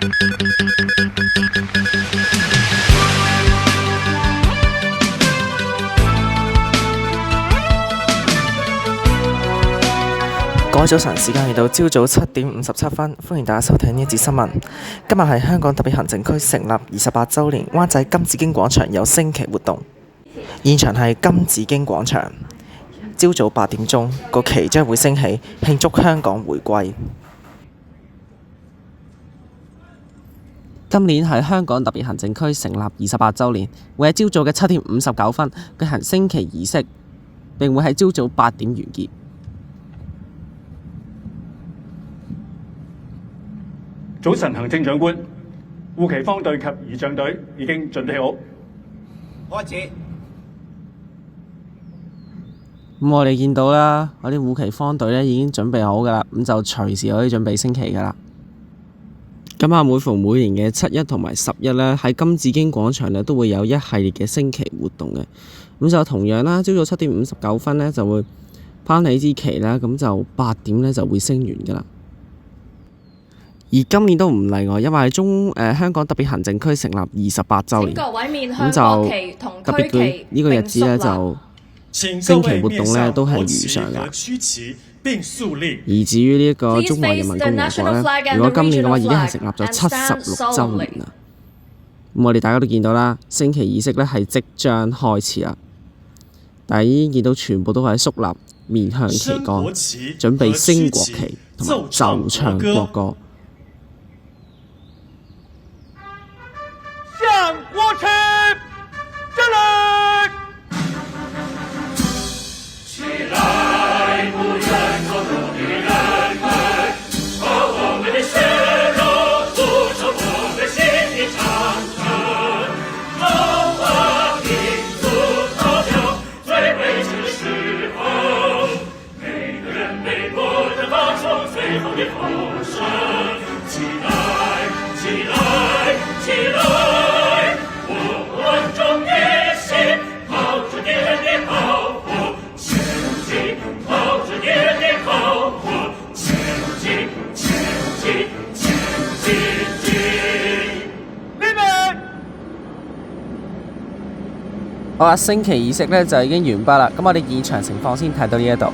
各位早晨，時間嚟到朝早7:57，歡迎大家收聽呢一節新聞。今日係香港特別行政區成立28週年，灣仔金紫荊廣場有升旗活動，現場係金紫荊廣場。朝早8點鐘，個旗將會升起，慶祝香港回歸。今年係香港特別行政區成立28週年，會喺朝早嘅7:59舉行升旗儀式，並會喺朝早8點完結。早晨，行政長官，護旗方隊及儀仗隊已經準備好。開始。咁我哋見到啦，我啲護旗方隊咧已經準備好噶啦，咁就隨時可以準備升旗噶啦。咁啊，每逢每年嘅7·1同埋11咧，喺金紫荊廣場咧都會有一系列嘅升旗活動嘅。咁就同樣啦，朝早7:59咧就會攀起支旗啦，咁就8點咧就會升完噶啦。而今年都唔例外，因為係香港特別行政區成立28週年，咁就特別嘅呢個日子咧就升旗活動咧都係如常噶。而至於呢一個中華人民共和國咧，如果今年嘅話已經係成立咗76週年啦。咁我哋大家都見到啦，升旗儀式咧係即將開始啦，但係已經見到全部都係肅立，面向旗杆，準備升國旗同埋奏唱國歌。向國旗敬禮！起來，不願做奴隸的人們，把我們的血肉築成我們新的長城。中華民族投票最危險的時候，每個人被迫地發出最後的吼聲。起來，起來，起來！好啦，升旗儀式咧就已經完畢啦。咁我哋現場情況先睇到呢一度。